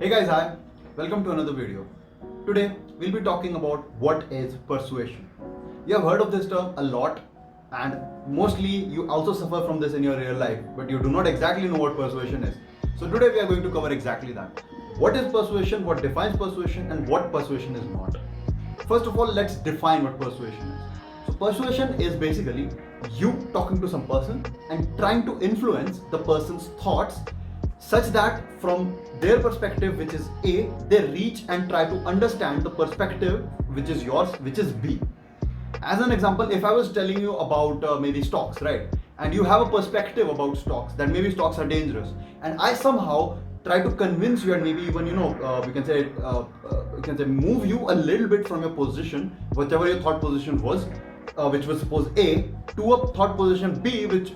Hey guys, hi. Welcome to another video. Today we'll be talking about what is persuasion. You have heard of this term a lot, and mostly you also suffer from this in your real life, but you do not exactly know what persuasion is. So today we are going to cover exactly that. What is persuasion, what defines persuasion, and what persuasion is not. First of all, let's define what persuasion is. So persuasion is basically you talking to some person and trying to influence the person's thoughts such that from their perspective, which is A, they reach and try to understand the perspective which is yours, which is B. As an example, if I was telling you about maybe stocks, right, and you have a perspective about stocks, that maybe stocks are dangerous, and I somehow try to convince you and maybe even we can say move you a little bit from your position, whatever your thought position was, which was suppose A, to a thought position B, which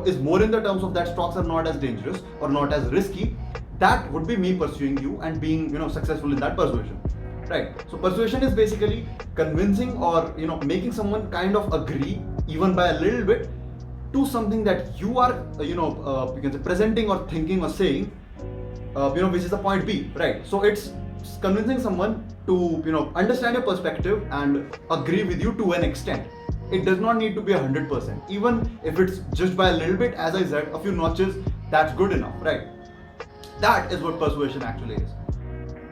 is more in the terms of that stocks are not as dangerous or not as risky. That would be me pursuing you and being successful in that persuasion, right? So persuasion is basically convincing or making someone kind of agree even by a little bit to something that you are you can say presenting or thinking or saying, which is the point B, right? So it's convincing someone to understand your perspective and agree with you to an extent. It does not need to be 100%. Even if it's just by a little bit, as I said, a few notches, that's good enough, right? That is what persuasion actually is.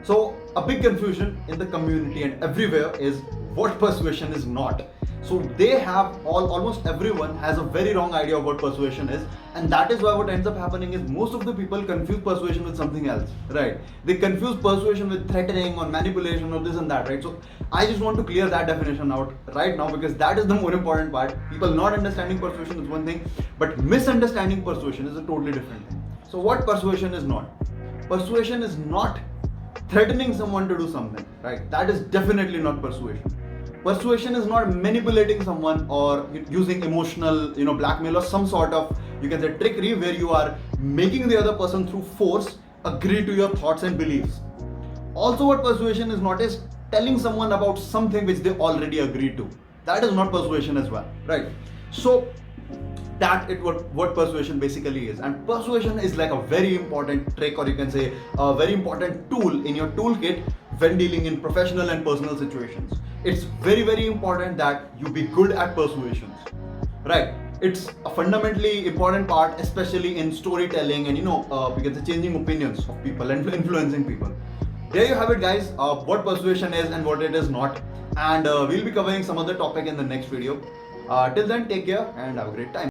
So a big confusion in the community and everywhere is what persuasion is not. So they have almost everyone has a very wrong idea of what persuasion is, and that is why what ends up happening is most of the people confuse persuasion with something else, right? They confuse persuasion with threatening or manipulation or this and that, right? So I just want to clear that definition out right now, because that is the more important part. People not understanding persuasion is one thing, but misunderstanding persuasion is a totally different thing. So what persuasion is not? Persuasion is not threatening someone to do something, right? That is definitely not persuasion. Persuasion is not manipulating someone or using emotional blackmail or some sort of trickery where you are making the other person through force agree to your thoughts and beliefs. Also, what persuasion is not is telling someone about something which they already agreed to. That is not persuasion as well, right? So that is what persuasion basically is. And persuasion is like a very important trick, or you can say a very important tool in your toolkit when dealing in professional and personal situations. It's very, very important that you be good at persuasions, right? It's a fundamentally important part, especially in storytelling and we can say changing opinions of people and influencing people. There you have it, guys, what persuasion is and what it is not. And we'll be covering some other topic in the next video. Till then, take care and have a great time.